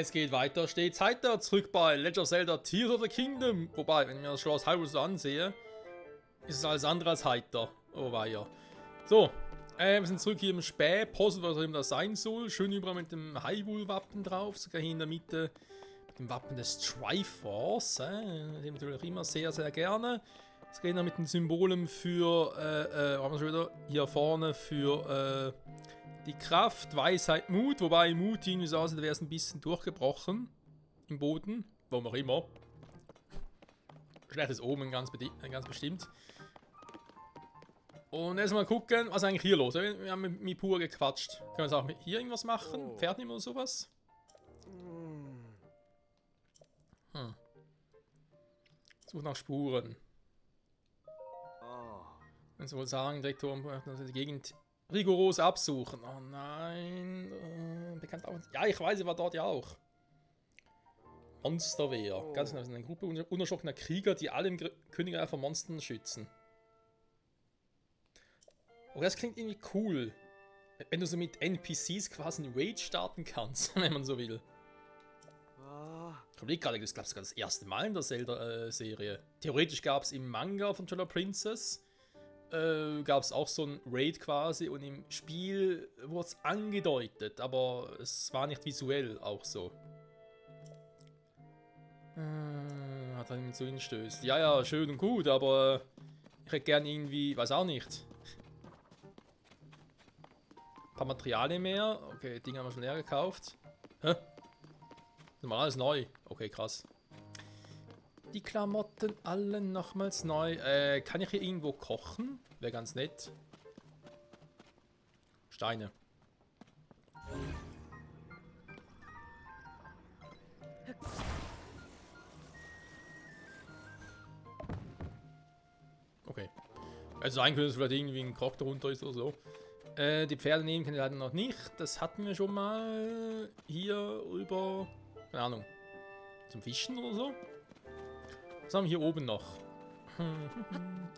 Es geht weiter, steht weiter, zurück bei Legend of Zelda Tears of the Kingdom. Wobei, wenn ich mir das Schloss Hyrule so ansehe, ist es alles andere als heiter. Oh weia. So, wir sind zurück hier im Spähpost, was auch immer das sein soll. Schön überall mit dem Hyrule-Wappen drauf, sogar hier in der Mitte mit dem Wappen des Triforce. Den natürlich immer sehr, sehr gerne. Es geht noch mit den Symbolen für, haben wir schon wieder, hier vorne für, die Kraft, Weisheit, Mut, wobei Mut irgendwie so aussieht, wäre es ein bisschen durchgebrochen im Boden, warum auch immer. Schlechtes Omen, ganz bestimmt. Und jetzt mal gucken, was ist eigentlich hier los? Wir haben mit Mipur gequatscht. Können wir jetzt auch hier irgendwas machen? Pferd nehmen oder sowas? Such nach Spuren. Ich soll sagen, Direktor, die Gegend rigoros absuchen. Oh nein. Bekannt auch. Ja, ich weiß, er war dort ja auch. Monsterwehr. Ganz genau, eine Gruppe unerschrockener Krieger, die alle im Königreich von Monstern schützen. Oh, das klingt irgendwie cool. Wenn du so mit NPCs quasi einen Raid starten kannst, wenn man so will. Ich überlege gerade, das ist das erste Mal in der Zelda-Serie. Theoretisch gab es im Manga von Twilight Princess gab es auch so ein Raid quasi und im Spiel wurde es angedeutet, aber es war nicht visuell auch so. Hat er ihm so hinstößt. Ja, ja, schön und gut, aber ich hätte gern irgendwie, weiß auch nicht. Ein paar Materialien mehr. Okay, Dinge haben wir schon leer gekauft. Hä? Das ist mal alles neu. Okay, krass. Die Klamotten alle nochmals neu. Kann ich hier irgendwo kochen? Wäre ganz nett. Steine. Okay. Also sein können, dass vielleicht irgendwie ein Koch darunter ist oder so. Die Pferde nehmen kann ich leider noch nicht. Das hatten wir schon mal hier rüber. Keine Ahnung. Zum Fischen oder so. Was haben wir hier oben noch?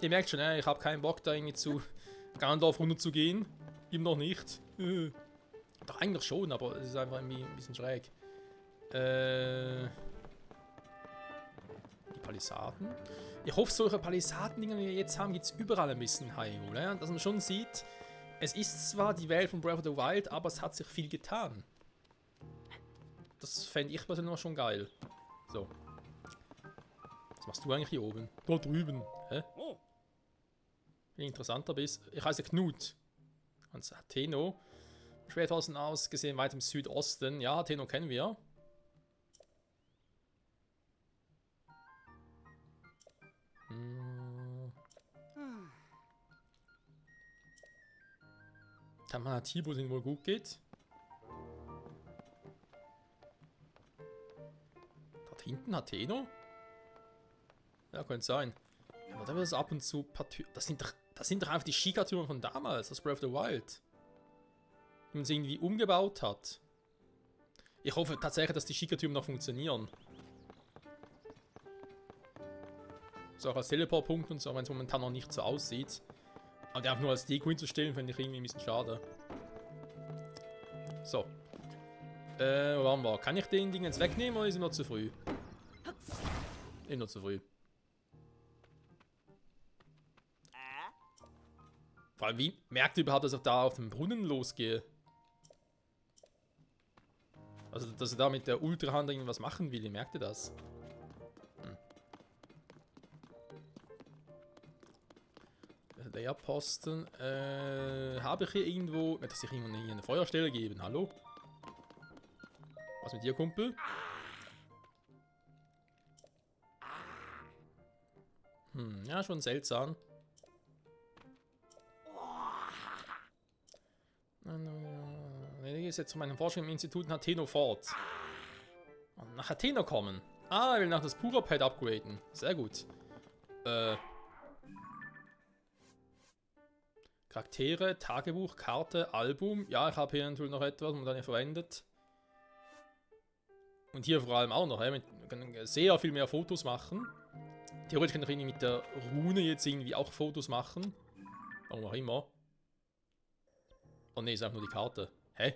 Ihr merkt schon, ich habe keinen Bock da irgendwie zu Gandalf runter zu gehen. Ihm noch nicht. Doch eigentlich schon, aber es ist einfach irgendwie ein bisschen schräg. Die Palisaden. Ich hoffe, solche Palisaden-Dinger, die wir jetzt haben, gibt es überall ein bisschen in Hyrule. Dass man schon sieht, es ist zwar die Welt von Breath of the Wild, aber es hat sich viel getan. Das fände ich persönlich schon geil. So. Was machst du eigentlich hier oben? Da drüben. Hä? Wenn du interessanter bist. Ich heiße Knut. Und Tenno. Schwertaußen aus gesehen weit im Südosten. Ja, Tenno kennen wir. Kann man Tibo, den wohl gut geht. Dort hinten hat Tenno. Ja, könnte sein. Aber da wird es ab und zu ein paar Türen. Das sind doch einfach die Sheikah-Türme von damals, das Breath of the Wild. Die man sie irgendwie umgebaut hat. Ich hoffe tatsächlich, dass die Sheikah-Türme noch funktionieren. So auch als Teleport-Punkt und so, wenn es momentan noch nicht so aussieht. Aber die einfach nur als Deko hinzustellen, finde ich irgendwie ein bisschen schade. So. Wo waren wir? Kann ich den Ding jetzt wegnehmen oder ist er noch zu früh? Ist noch zu früh. Vor allem, wie merkt ihr überhaupt, dass ich da auf den Brunnen losgehe? Also, dass er da mit der Ultrahand irgendwas machen will, merkt ihr das? Der Posten. Habe ich hier irgendwo. Wird es sich irgendwo hier eine Feuerstelle geben? Hallo? Was mit dir, Kumpel? Ja, schon seltsam. Ich ist jetzt zu meinem Forschung im Institut in Hateno fort. Und nach Hateno kommen. Ah, er will nach das Pura-Pad upgraden. Sehr gut. Charaktere, Tagebuch, Karte, Album. Ja, ich habe hier natürlich noch etwas, was man dann verwendet. Und hier vor allem auch noch. Wir können sehr viel mehr Fotos machen. Theoretisch kann ich irgendwie mit der Rune jetzt irgendwie auch Fotos machen. Warum auch immer. Oh ne, ist einfach nur die Karte. Hä?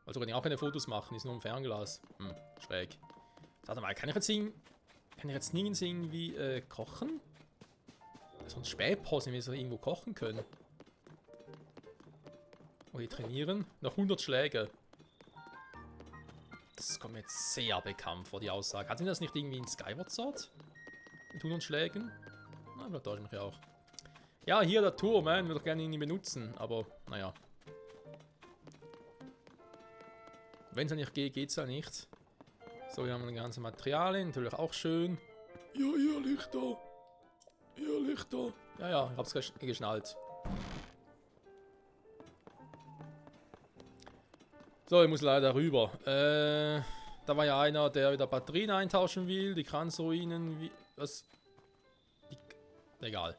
Also kann ich auch keine Fotos machen, ist nur ein Fernglas. Schräg. Warte mal, kann ich jetzt nirgends irgendwie kochen? Sonst Spätpause, wenn wir so irgendwo kochen können. Okay, trainieren. Noch 100 Schläge. Das kommt mir jetzt sehr bekannt vor, die Aussage. Hatten wir das nicht irgendwie in Skyward Sword? Mit 100 Schlägen? Na, vielleicht täusche ich mich auch. Ja, hier der Turm, würde ich gerne irgendwie benutzen, aber naja. Wenn es ja nicht geht, geht es ja nicht. So, hier haben wir die ganzen Materialien, natürlich auch schön. Ja, hier Lichter. Hier Lichter. Ja, ja, ich hab's geschnallt. So, ich muss leider rüber. Da war ja einer, der wieder Batterien eintauschen will. Die Kranzruinen, wie... Was? Egal.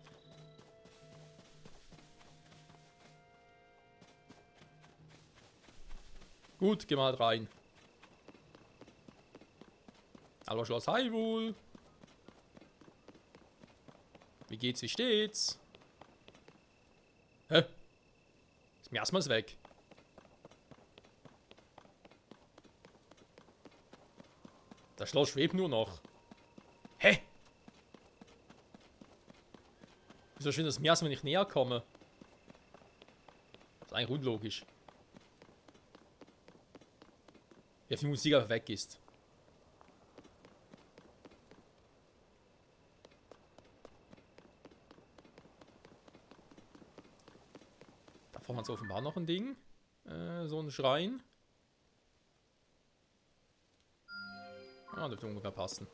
Gut, geh mal rein. Hallo Schloss Hyrule. Wie geht's, wie steht's? Hä? Das Miasma ist weg. Das Schloss schwebt nur noch. Hä? Ist so schön, dass Miasma nicht näher komme. Das ist eigentlich unlogisch. Ja, die Musik einfach weg ist. Da vorne hat es offenbar noch ein Ding. So ein Schrein. Ah, dürfte ungefähr passen.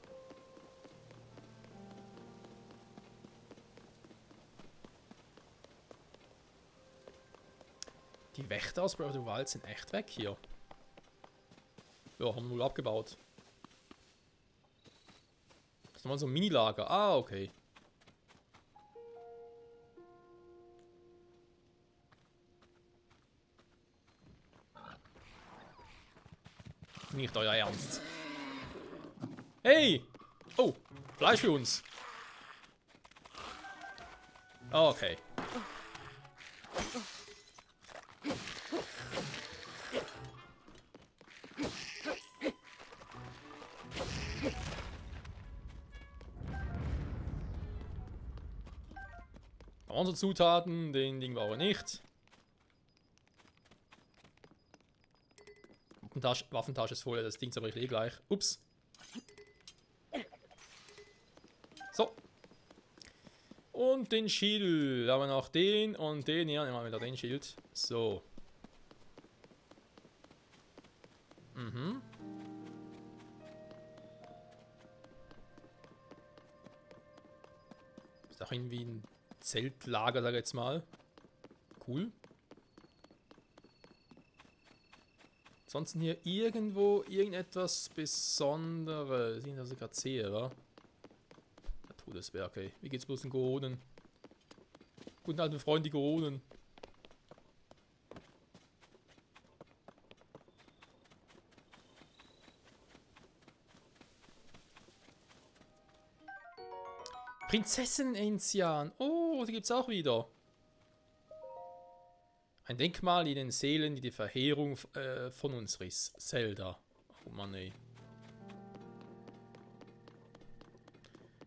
Die Wächter aus Breath of the Wild sind echt weg hier. Ja, haben wohl abgebaut. Das ist nochmal so ein Mini-Lager. Ah, okay. Nicht euer Ernst. Hey! Oh, Fleisch für uns. Okay. Unsere Zutaten, den Ding brauche ich nicht. Waffentasche ist voll, das Ding zerbreche ich eh gleich. Ups. So. Und den Schild. Da haben wir noch den und den. Ja, nehmen wir wieder den Schild. So. Mhm. Ist auch irgendwie ein Zeltlager, sag ich jetzt mal. Cool. Ansonsten hier irgendwo irgendetwas Besonderes. Ich das gerade sehe, oder? Der Todesberg, okay. Wie geht's bloß den Goronen? Guten alten Freund, die Goronen. Prinzessin Enzian. Oh, die gibt's auch wieder. Ein Denkmal in den Seelen, die die Verheerung von uns riss. Zelda. Oh Mann, ey.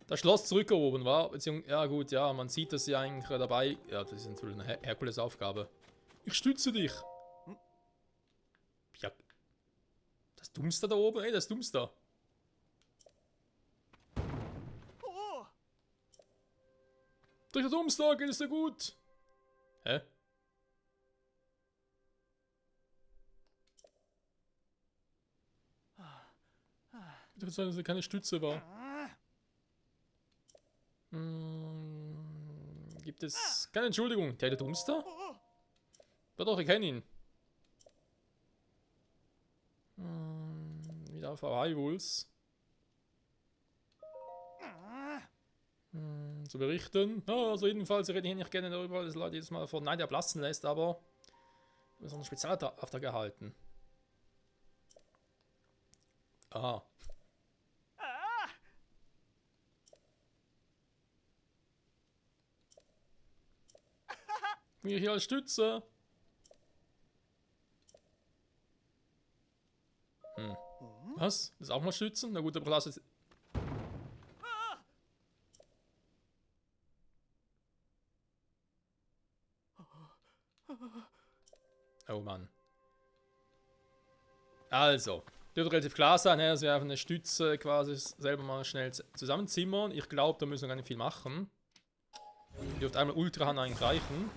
Das Schloss zurückerobern war, beziehungsweise, ja gut, ja, man sieht, dass sie eigentlich dabei, ja, das ist natürlich eine Herkulesaufgabe. Ich stütze dich. Ja. Das Dummste da oben, ey, das Dummste. Durch das Dummste geht es dir gut. Hä? Ich würde sagen, dass er keine Stütze war. Gibt es keine Entschuldigung? Der Dummster? Ja doch, ich kenne ihn. Wieder auf Hyrules. Zu berichten. Ja, also jedenfalls rede ich hier nicht gerne darüber, dass Leute jedes Mal vor Neid erblassen lässt, aber wir haben einen Spezialauftrag gehalten. Aha. Mir hier als Stütze. Was? Das auch mal stützen? Na gut, aber lass es. Oh Mann. Also, dürfte relativ klar sein, dass wir einfach eine Stütze quasi selber mal schnell zusammenzimmern. Ich glaube, da müssen wir gar nicht viel machen. Dürfte einmal Ultrahand eigentlich reichen.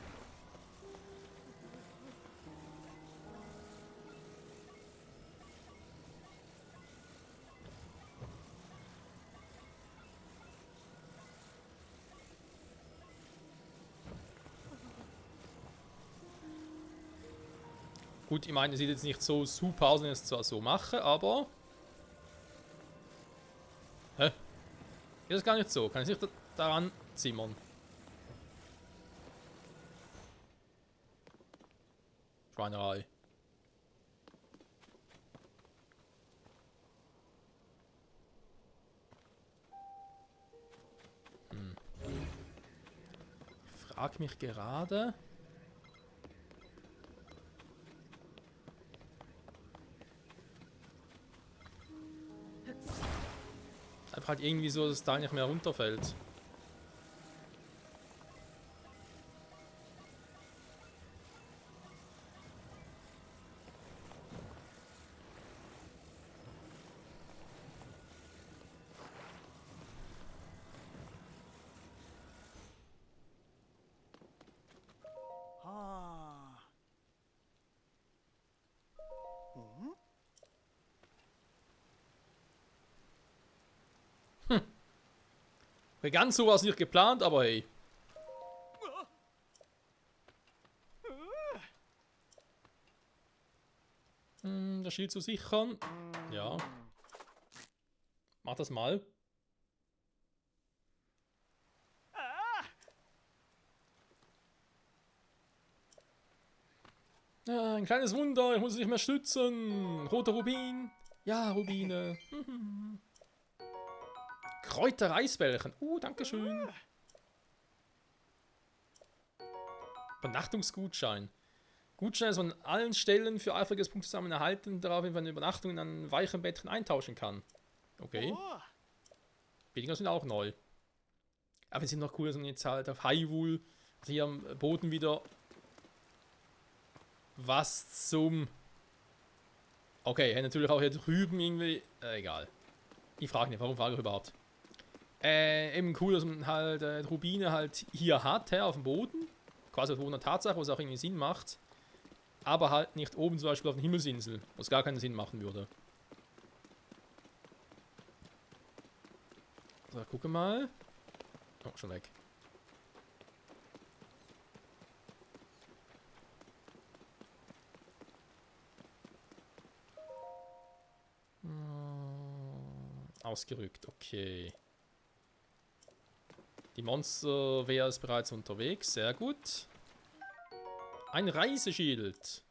Gut, ich meine, es sieht jetzt nicht so super aus, wenn ich es zwar so mache, aber... Hä? Ist das gar nicht so? Kann ich nicht daran zimmern? Schweinerei. Ich frage mich gerade... Einfach halt irgendwie so, dass das Teil nicht mehr runterfällt. Ganz so war es nicht geplant, aber hey. Das Schild zu sichern. Ja. Mach das mal. Ja, ein kleines Wunder, ich muss es nicht mehr stützen. Roter Rubin. Ja, Rubine. Kräuter-Reisbällchen. Dankeschön. Übernachtungsgutschein. Gutschein ist von allen Stellen für eifriges Punkt zusammen erhalten, darauf wenn man eine Übernachtung in einem weichen Bettchen eintauschen kann. Okay. Billiger sind auch neu. Aber wir sind noch cooler, sind jetzt halt auf Hyrule. Also hier am Boden wieder. Was zum. Okay, natürlich auch hier drüben irgendwie. Egal. Ich frage nicht, warum frage ich überhaupt? Eben cool, dass man halt Rubine halt hier hat, auf dem Boden. Quasi auf der Tatsache, was auch irgendwie Sinn macht. Aber halt nicht oben zum Beispiel auf der Himmelsinsel, was gar keinen Sinn machen würde. So, gucke mal. Oh, schon weg. Ausgerückt, okay. Die Monsterwehr ist bereits unterwegs, sehr gut. Ein Reiseschild.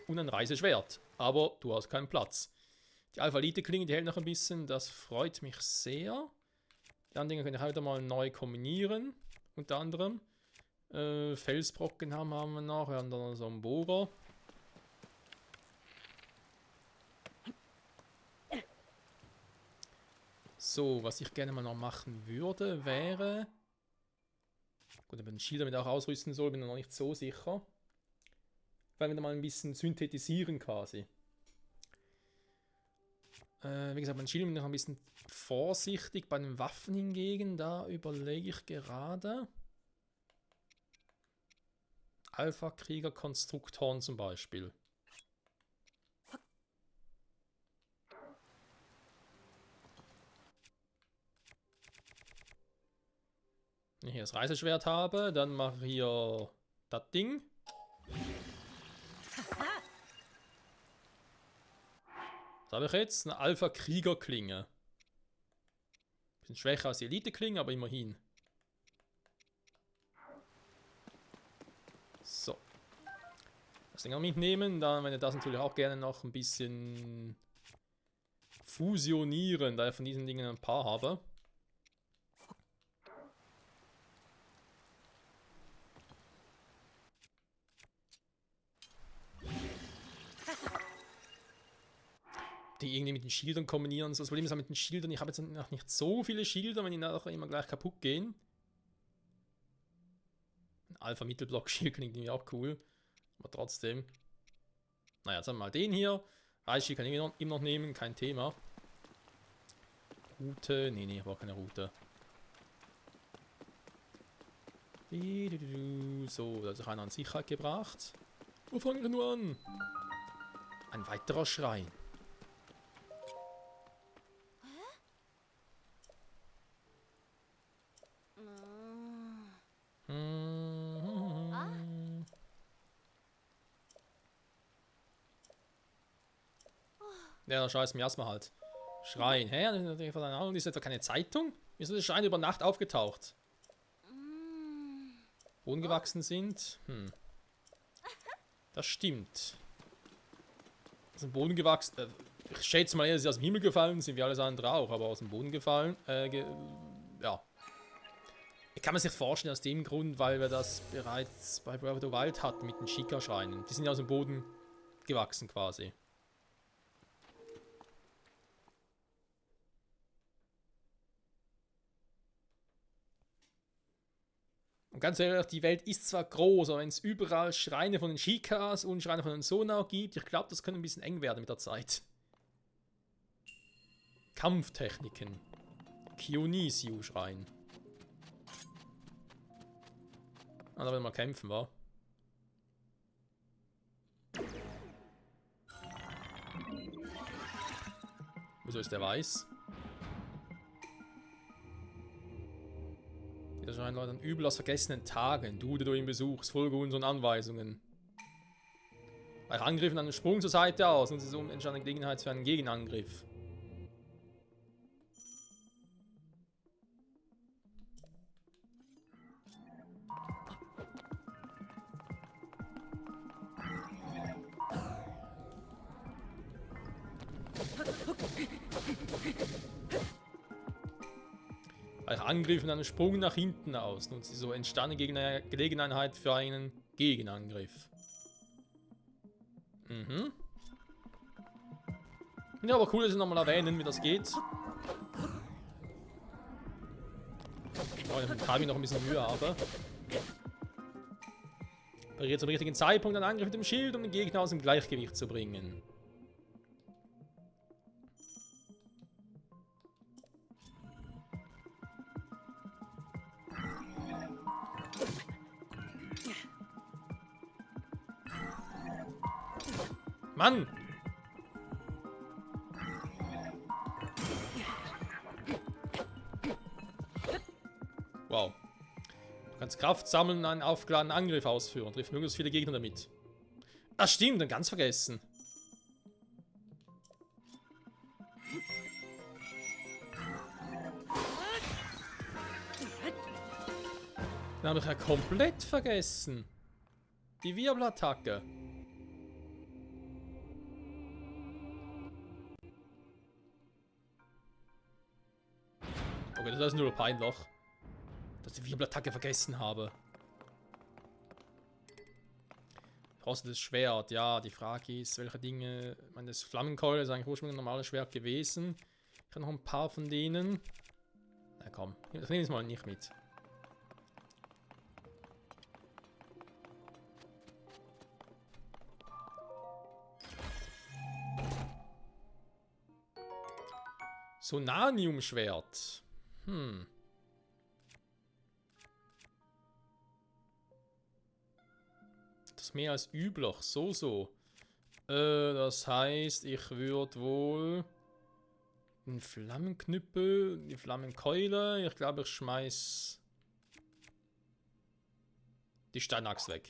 Und ein Reiseschwert. Aber du hast keinen Platz. Die Alphalite-Klinge, die hält noch ein bisschen. Das freut mich sehr. Die anderen Dinge kann ich heute mal neu kombinieren. Unter anderem. Felsbrocken haben wir noch. Wir haben dann so einen Bohrer. So, was ich gerne mal noch machen würde, wäre... Gut, ob ich den Shield damit auch ausrüsten soll, bin ich noch nicht so sicher. Weil wir da mal ein bisschen synthetisieren quasi. Wie gesagt, mein Shield bin ich noch ein bisschen vorsichtig. Bei den Waffen hingegen, da überlege ich gerade. Alpha-Krieger-Konstruktoren zum Beispiel. Wenn ich hier das Reiseschwert habe, dann mache ich hier das Ding. Was habe ich jetzt? Eine Alpha-Krieger-Klinge. Bisschen schwächer als die Elite-Klinge, aber immerhin. So. Das Ding auch mitnehmen. Dann werde ich das natürlich auch gerne noch ein bisschen fusionieren, da ich von diesen Dingen ein paar habe. die irgendwie mit den Schildern kombinieren. So, das Problem ist auch mit den Schildern, ich habe jetzt noch nicht so viele Schilder, wenn die nachher immer gleich kaputt gehen. Ein Alpha-Mittelblock-Schild klingt irgendwie auch cool. Aber trotzdem. Naja, jetzt haben wir mal den hier. Reisschild kann ich immer noch nehmen, kein Thema. Route, nee, ich brauche keine Route. So, da hat sich einer an Sicherheit gebracht. Wo fangen wir nur an? Ein weiterer Schrein. Ja, dann scheiß Miasma halt. Schrein. Hä? Das ist etwa keine Zeitung? Wieso ist der Schrein über Nacht aufgetaucht? Ungewachsen sind? Das stimmt. Aus dem Boden gewachsen. Ich schätze mal, er ist aus dem Himmel gefallen, sind wir alles andere auch, aber aus dem Boden gefallen. Ja. Ich kann mir sich vorstellen, aus dem Grund, weil wir das bereits bei Breath of the Wild hatten mit den Sheikah-Schreinen. Die sind ja aus dem Boden gewachsen quasi. Und ganz ehrlich, die Welt ist zwar groß, aber wenn es überall Schreine von den Sheikahs und Schreine von den Sonao gibt, ich glaube, das könnte ein bisschen eng werden mit der Zeit. Kampftechniken. Kionisiu-Schrein. Ah, da werden wir kämpfen, wa? Wieso ist der weiß? Dieser Schrein läutet dann übel aus vergessenen Tagen. Du ihn besuchst, folge unseren Anweisungen. Bei Angriffen an den Sprung zur Seite aus, nutze so entstandene Gelegenheit für einen Gegenangriff. Bei Angriffen einen Sprung nach hinten aus. Nutzt so entstandene Gelegenheit für einen Gegenangriff. Ja, aber cool, dass ich nochmal erwähnen, wie das geht. Oh, ich habe noch ein bisschen Mühe, aber. Pariert zum richtigen Zeitpunkt einen Angriff mit dem Schild, um den Gegner aus dem Gleichgewicht zu bringen. Mann! Wow. Du kannst Kraft sammeln und einen aufgeladenen Angriff ausführen. Trifft möglichst viele Gegner damit. Ah, stimmt, dann ganz vergessen. Den habe ich ja komplett vergessen. Die Wirbelattacke. Okay, das ist nur peinlich, dass ich die Wirbelattacke vergessen habe. Rostetes Schwert, ja, die Frage ist, welche Dinge. Ich meine, das Flammenkeule ist eigentlich ursprünglich ein normales Schwert gewesen. Ich habe noch ein paar von denen. Na komm, das nehme ich mal nicht mit. Sonanium-Schwert. Das ist mehr als üblich. So. Das heißt, ich würde wohl den Flammenknüppel, die Flammenkeule. Ich glaube, ich schmeiß die Steinaxt weg.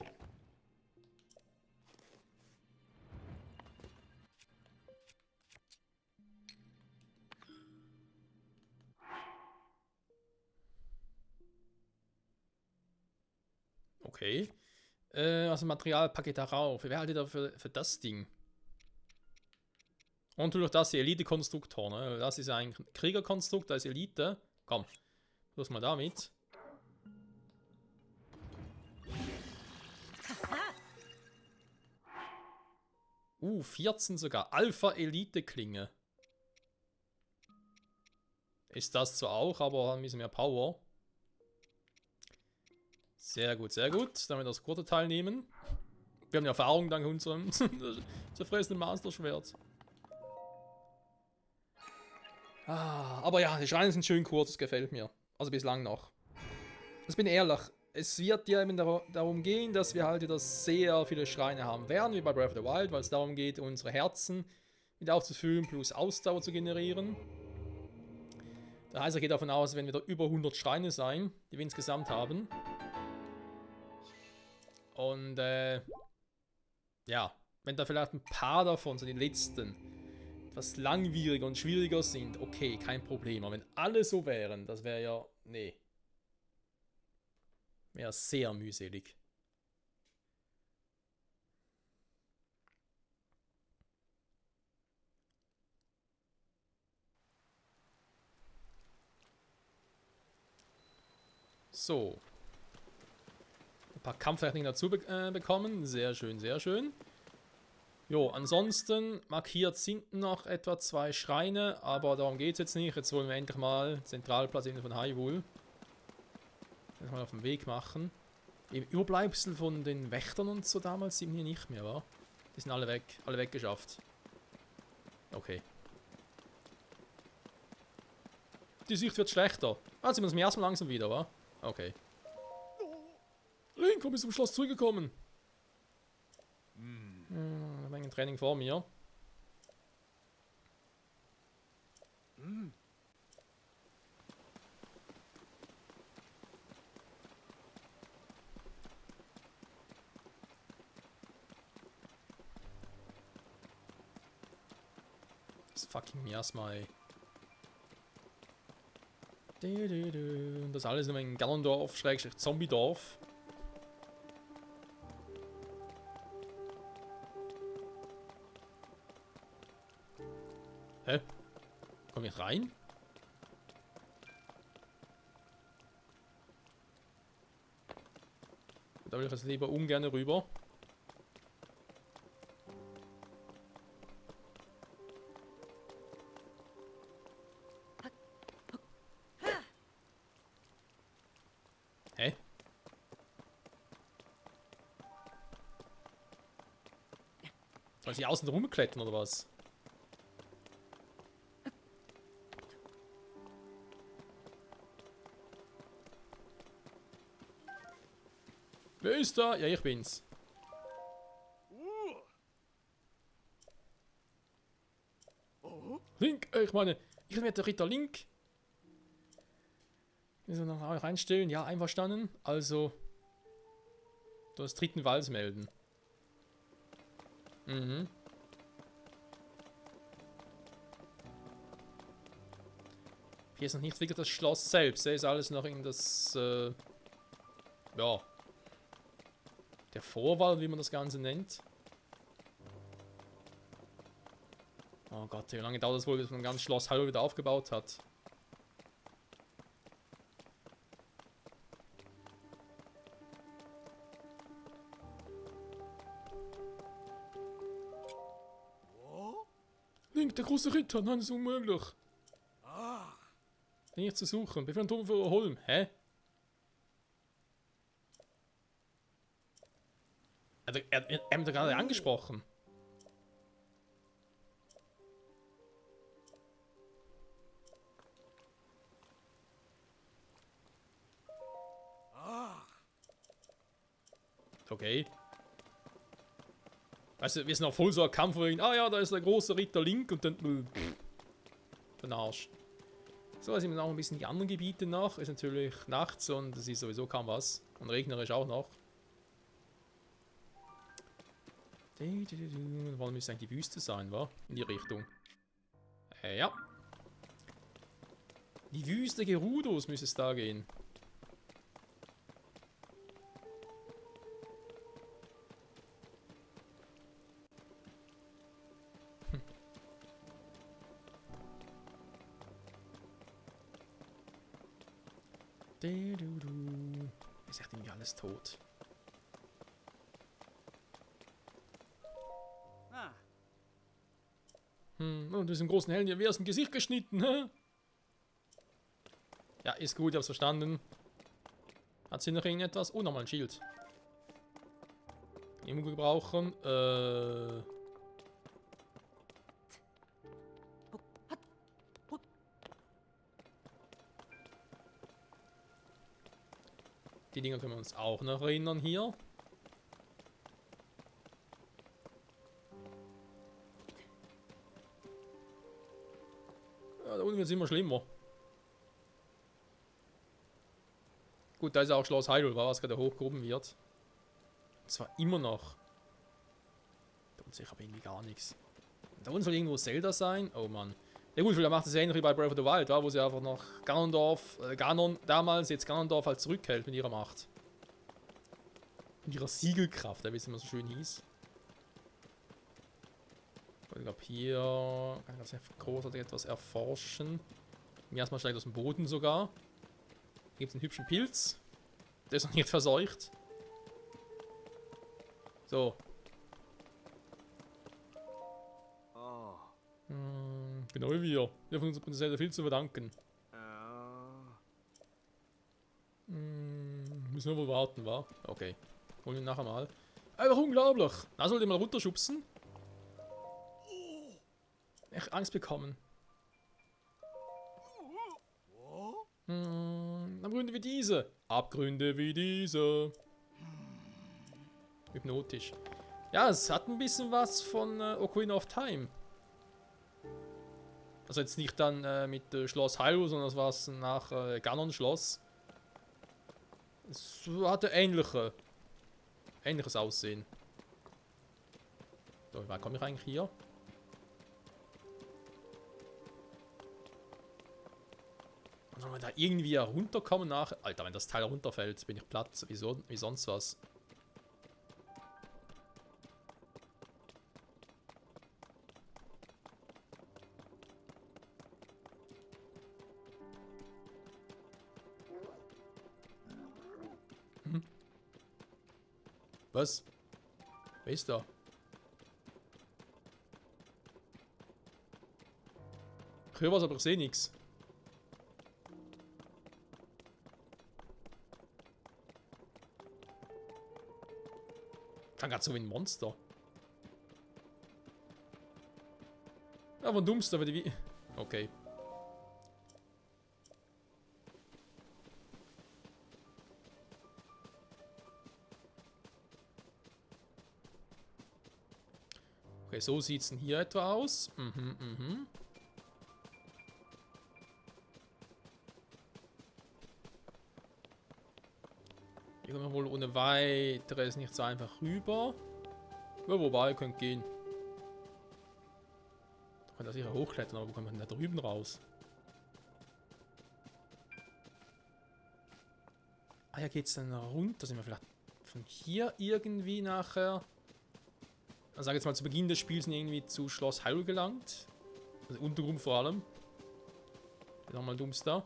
Okay. Also Materialpaket darauf. Wer haltet ihr für das Ding? Und durch das die Elite-Konstruktor, ne? Das ist ein Kriegerkonstrukt, da ist Elite. Komm, los mal damit. 14 sogar. Alpha-Elite-Klinge. ist das zwar auch, aber haben ein bisschen mehr Power. Sehr gut, sehr gut. Damit das Quarter teilnehmen. Wir haben Erfahrung dank unserem zerfressenen Master-Schwert. Ah, aber ja, die Schreine sind schön kurz, das gefällt mir. Also bislang noch. Das bin ehrlich. Es wird ja eben darum gehen, dass wir halt wieder sehr viele Schreine haben werden, wie bei Breath of the Wild, weil es darum geht, unsere Herzen wieder aufzufüllen, plus Ausdauer zu generieren. Das heißt, er geht davon aus, wenn wir da über 100 Schreine sein, die wir insgesamt haben. Und ja, wenn da vielleicht ein paar davon, so die letzten, etwas langwieriger und schwieriger sind, okay, kein Problem. Aber wenn alle so wären, das wäre ja, nee. Wäre sehr mühselig. So. Ein paar Kampftechniken dazu bekommen. Sehr schön, sehr schön. Jo, ansonsten markiert sind noch etwa 2 Schreine, aber darum geht es jetzt nicht. Jetzt wollen wir endlich mal Zentralplatz von Hyrule mal auf den Weg machen. Im Überbleibsel von den Wächtern und so damals sind hier nicht mehr, wa? Die sind alle weg, alle weggeschafft. Okay. Die Sicht wird schlechter. Ah, sind wir das erste Mal langsam wieder, wa? Okay. Link, komm bis zum Schloss zurückgekommen. Eine Menge Training vor mir. Das fucking Miasma, ey. Und das alles nur in Ganondorf, Schrägstrich Zombie-Dorf. Hä? Komm ich rein? Da will ich jetzt lieber ungern rüber. Hä? Soll ich außen rumklettern oder was? Wer ist da? Ja, ich bin's. Link, ich meine, ich werde der Ritter Link. Müssen wir noch reinstellen? Ja, einverstanden. Also, du hast dritten Wals melden. Mhm. Hier ist noch nicht wirklich das Schloss selbst. Hier ist alles noch in das, ja, der Vorwall, wie man das Ganze nennt. Oh Gott, wie lange dauert das wohl, bis man ein ganzes Schloss Hyrule wieder aufgebaut hat? Link, der große Ritter, nein, das ist unmöglich. Den hier zu suchen, bevor ein Turm für Holm. Hä? Er hat mich gerade angesprochen. Okay. Weißt du, wir sind auch voll so ein Kampf, wo wir, ah ja, da ist der große Ritter Link und dann, den Arsch. So, jetzt sind wir auch ein bisschen die anderen Gebiete nach. Ist natürlich nachts und es ist sowieso kaum was. Und regnerisch auch noch. Wann müsste eigentlich die Wüste sein, wa? In die Richtung. Ja. Die Wüste Gerudos müsste es da gehen. Ist echt irgendwie alles tot. Und diesem großen Helden hier, wie aus dem Gesicht geschnitten, hä? Ja, ist gut, ich hab's verstanden. Hat sie noch irgendetwas? Oh, nochmal ein Schild. Immer gut gebrauchen. Die Dinger können wir uns auch noch erinnern hier. Ja, da unten wird es immer schlimmer. Gut, da ist auch Schloss Hyrule, was gerade hochgehoben wird. Und zwar immer noch. Da unten sehe ich aber irgendwie gar nichts. Da unten soll irgendwo Zelda sein. Oh Mann. Ja gut, vielleicht macht es ähnlich wie bei Breath of the Wild, wo sie einfach noch Ganon damals, jetzt Ganondorf halt zurückhält mit ihrer Macht. Mit ihrer Siegelkraft, wie es immer so schön hieß. Ich glaube hier kann ich das großartig etwas erforschen. Mir erstmal steigt aus dem Boden sogar. Hier gibt es einen hübschen Pilz. Der ist noch nicht verseucht. So. Genau wie wir. Wir haben unserer Prinzessin viel zu verdanken. Müssen wir wohl warten, wa? Okay. Holen wir ihn nachher mal. Einfach unglaublich. Da sollte ich mal runterschubsen. Echt Angst bekommen. Abgründe wie diese. Abgründe wie diese. Hypnotisch. Ja, es hat ein bisschen was von Ocarina of Time. Also jetzt nicht dann mit Schloss Hyrule, sondern das war es nach Ganon Schloss. Es hatte ähnliches Aussehen. So, wann komme ich eigentlich hier? Sollen wir da irgendwie runterkommen nach? Alter, wenn das Teil runterfällt, bin ich platt. Wie sonst was. Was? Wer ist da? Ich höre was, aber ich sehe nichts. Klang gerade so wie ein Monster. Ja, aber ein Dumpster, wie... Okay. Okay, so sieht es denn hier etwa aus. Hier kommen wir wohl ohne weiteres nicht so einfach rüber. Ja, wobei, ihr könnt gehen. Da könnt ihr sicher hochklettern, aber wo kommt man denn da drüben raus? Ah ja, geht's dann runter? Sind wir vielleicht von hier irgendwie nachher... Ich sage jetzt mal zu Beginn des Spiels irgendwie zu Schloss Hyrule gelangt. Also Untergrund vor allem. Nochmal Dumpster.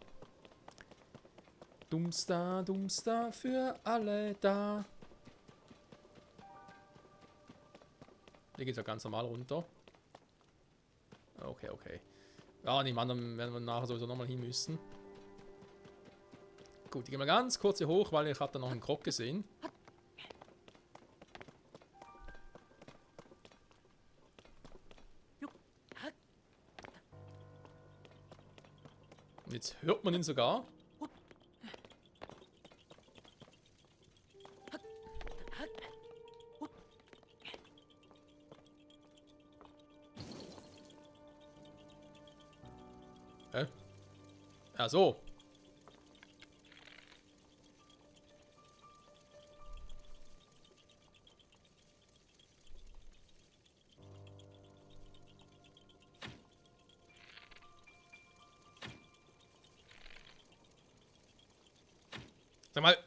Dumpster, Dumpster für alle da. Hier geht es ja ganz normal runter. Okay, okay. Ja, an dem anderen werden wir nachher sowieso nochmal hin müssen. Gut, ich gehe mal ganz kurz hier hoch, weil ich habe da noch einen Krog gesehen. Und jetzt hört man ihn sogar. Ja, so. Sag mal.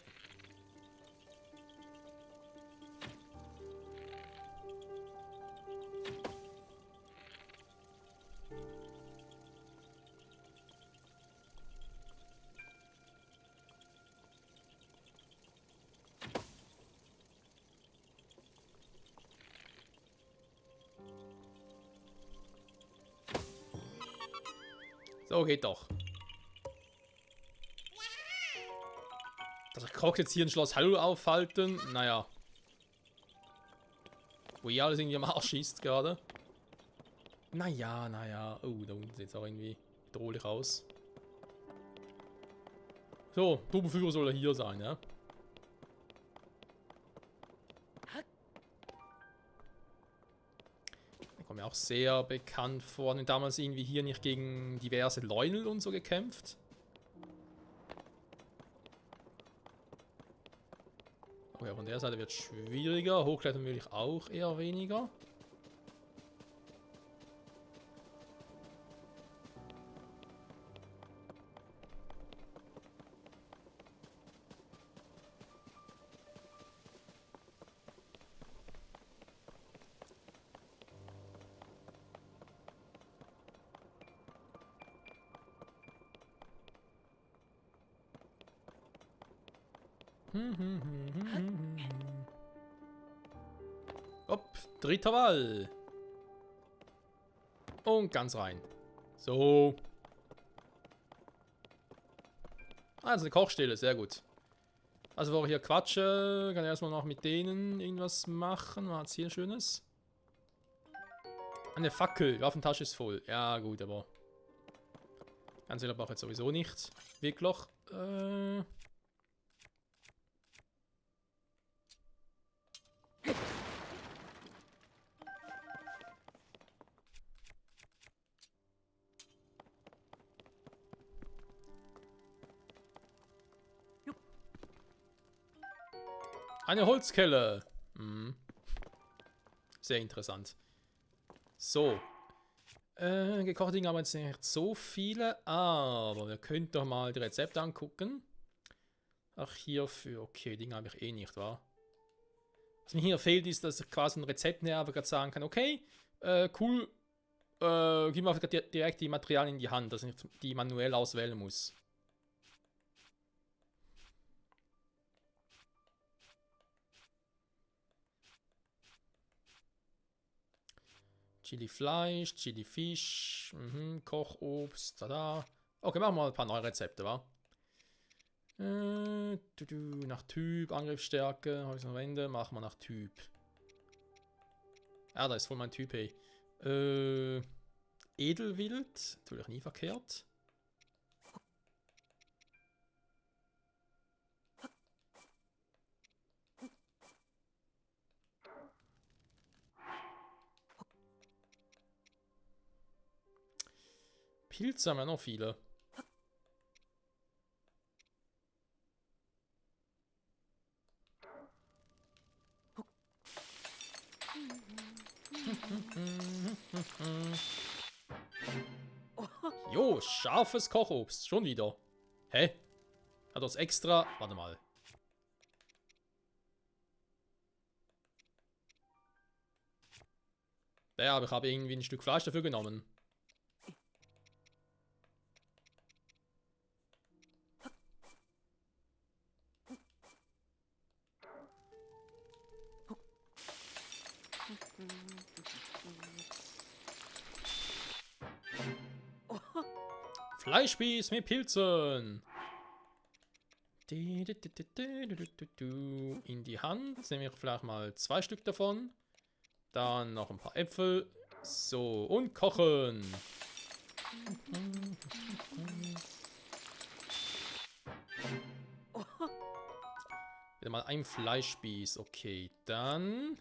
So geht doch. Krog jetzt hier in Schloss Hyrule aufhalten. Naja. Wo ihr alles irgendwie am Arsch schießt gerade. Naja, naja. Oh, da unten sieht es auch irgendwie bedrohlich aus. So, Turboführer soll er hier sein, ja? Der kommt mir auch sehr bekannt vor. Und damals irgendwie hier nicht gegen diverse Leunel und so gekämpft. Oh ja, von der Seite wird es schwieriger. Hochklettern will ich auch eher weniger. Hopp, dritter Wall. Und ganz rein. So. Also eine Kochstelle, sehr gut. Also wo ich hier quatsche, kann ich erstmal noch mit denen irgendwas machen. Was hat's hier Schönes? Eine Fackel, Waffentasche ist voll. Ja gut, aber ganz viel brauche ich jetzt sowieso nicht. Wegloch. Eine Holzkelle. Hm. Sehr interessant. So. Gekochte Dinge haben wir jetzt nicht so viele, aber wir könnten doch mal die Rezepte angucken. Ach, hierfür. Okay, Dinge habe ich eh nicht, wahr? Was mir hier fehlt, ist, dass ich quasi ein Rezept näher gerade sagen kann, okay, cool, gib mir direkt die Materialien in die Hand, dass ich die manuell auswählen muss. Chili Fleisch, Chili Fisch, Kochobst, tada. Okay, machen wir mal ein paar neue Rezepte, wa? Nach Typ, Angriffsstärke, habe ich noch Wände, machen wir nach Typ. Ja, da ist voll mein Typ, hey. Edelwild, natürlich nie verkehrt. Pilze haben wir noch viele. Jo, scharfes Kochobst. Schon wieder. Hä? Hat das extra... Warte mal. Ja, aber ich habe irgendwie ein Stück Fleisch dafür genommen. Fleischspieß mit Pilzen. In die Hand. Jetzt nehme ich vielleicht mal 2 Stück davon. Dann noch ein paar Äpfel. So, und kochen. Wieder mal ein Fleischspieß. Okay, dann...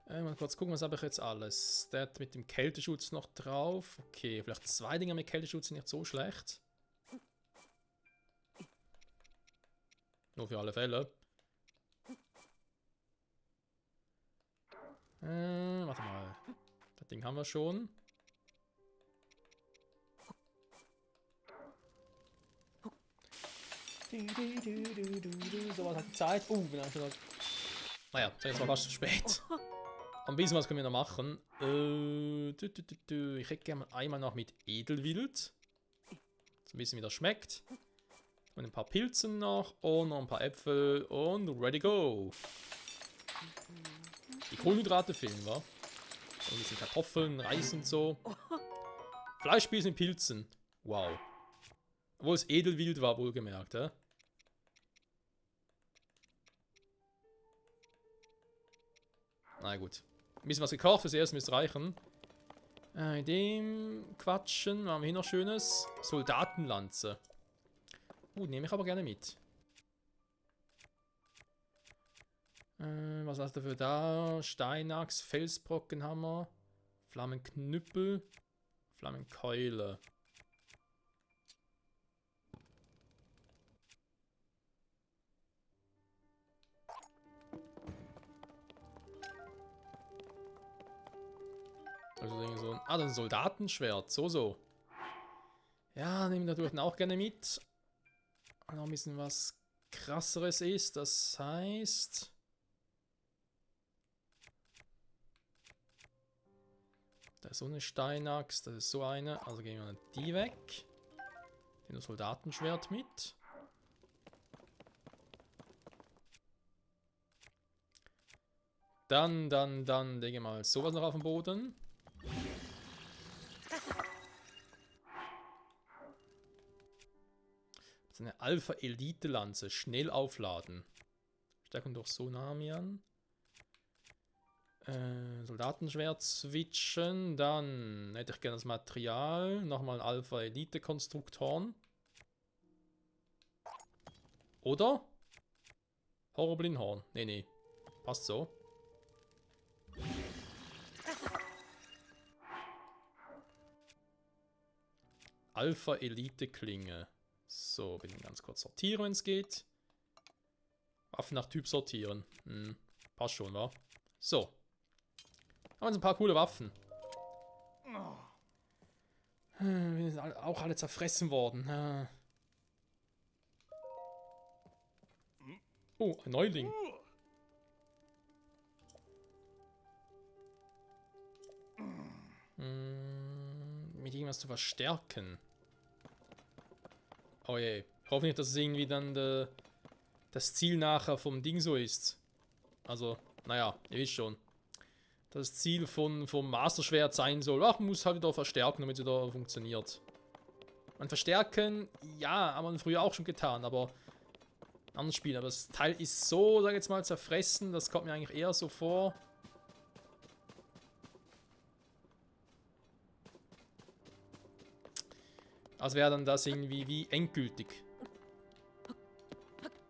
mal kurz gucken, was habe ich jetzt alles. Der hat mit dem Kälteschutz noch drauf. Okay, vielleicht 2 Dinger mit Kälteschutz sind nicht so schlecht. Nur für alle Fälle. Warte mal. Das Ding haben wir schon. So was hat die Zeit. Bin ich schon... Naja, jetzt war fast zu spät. Ein bisschen was können wir noch machen. Ich hätte gerne einmal noch mit Edelwild. So ein bisschen wie das schmeckt. Und ein paar Pilzen noch. Und noch ein paar Äpfel. Und ready go. Die Kohlenhydrate fehlen, wa? Und ein bisschen Kartoffeln, Reis und so. Fleischspieß mit Pilzen. Wow. Obwohl es Edelwild war, wohlgemerkt, hä? Na gut. Ein bisschen was gekauft, fürs erste müsste reichen. In dem Quatschen, was haben wir hier noch Schönes? Soldatenlanze. Nehme ich aber gerne mit. Was hast du für da? Steinachs, Felsbrockenhammer, Flammenknüppel, Flammenkeule. Also so ein, das ist ein Soldatenschwert, so. Ja, nehmen wir natürlich auch gerne mit. Noch ein bisschen was krasseres ist, das heißt... Da ist so eine Steinaxt, das ist so eine, also gehen wir die weg. Nehmen das Soldatenschwert mit. Dann legen wir mal sowas noch auf den Boden. Das ist eine Alpha-Elite-Lanze, schnell aufladen. Stärkung durch Sonamian. Soldatenschwert switchen, dann hätte ich gerne das Material, nochmal ein Alpha-Elite-Konstruktoren. Oder? Horroblinhorn. Nee. Passt so. Alpha-Elite-Klinge. So, bin ich ganz kurz sortieren, wenn es geht. Waffen nach Typ sortieren. Passt schon, wa? So. Haben wir jetzt ein paar coole Waffen. Wir sind auch alle zerfressen worden. Oh, ein Neuling. Mit irgendwas zu verstärken. Oh je. Ich hoffe nicht, dass es irgendwie dann das Ziel nachher vom Ding so ist. Also, naja, ihr wisst schon. Das Ziel vom Master-Schwert sein soll. Ach, man muss halt wieder verstärken, damit es wieder funktioniert. Man verstärken, ja, haben wir früher auch schon getan, aber in anderen Spielen. Aber das Teil ist so, sag ich jetzt mal, zerfressen. Das kommt mir eigentlich eher so vor. Als wäre dann das irgendwie wie endgültig.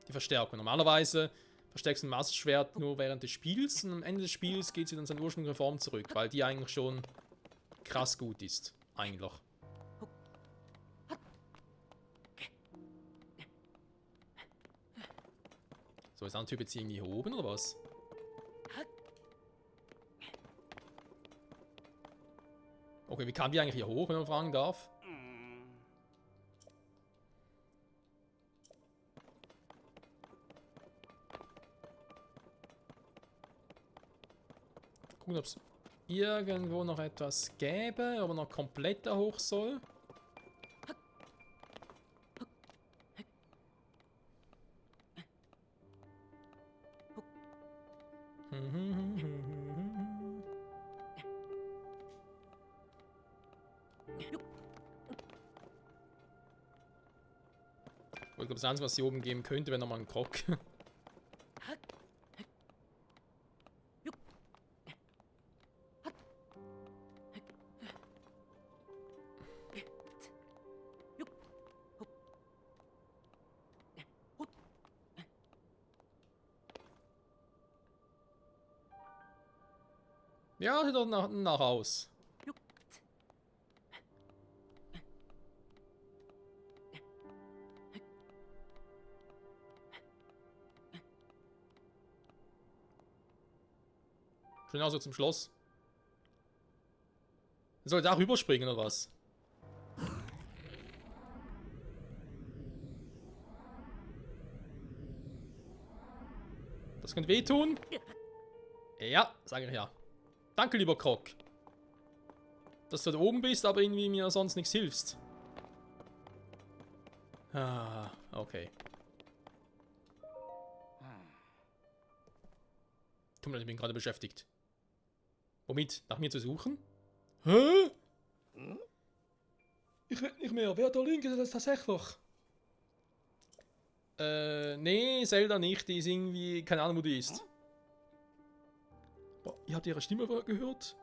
Die Verstärkung. Normalerweise verstärkst du ein Master-Schwert nur während des Spiels und am Ende des Spiels geht sie dann seine ursprüngliche Form zurück, weil die eigentlich schon krass gut ist. Eigentlich. So, ist der Typ jetzt irgendwie hier oben oder was? Okay, wie kam die eigentlich hier hoch, wenn man fragen darf? Gucken, ob es irgendwo noch etwas gäbe, aber noch komplett da hoch soll. Ich glaube, das Einzige, was hier oben geben könnte, wäre nochmal ein Krog. Ja, sieht doch nach aus. Schön aus zum Schloss. Soll da rüberspringen oder was? Das könnte wehtun. Ja, sage ich ja. Danke, lieber Krog. Dass du da oben bist, aber irgendwie mir sonst nichts hilfst. Ah, okay. Tut mir leid, ich bin gerade beschäftigt. Womit? Nach mir zu suchen? Hä? Ich will nicht mehr. Wer da links ist das tatsächlich? Nee, Zelda nicht. Die ist irgendwie... Keine Ahnung, wo die ist. Ihr habt ihre Stimme gehört?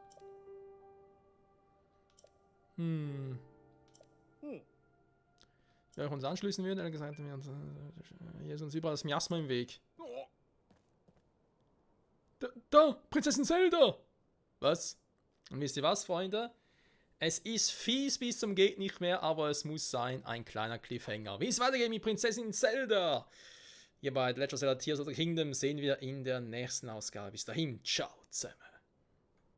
Wer uns anschließen würde, hat gesagt, hier ist uns überall das Miasma im Weg. Da, Prinzessin Zelda! Was? Und wisst ihr was, Freunde? Es ist fies bis zum geht nicht mehr, aber es muss sein, ein kleiner Cliffhanger. Wie es weitergeht mit Prinzessin Zelda? Hier bei Legend of Zelda Tears of the Kingdom sehen wir in der nächsten Ausgabe. Bis dahin, ciao zusammen.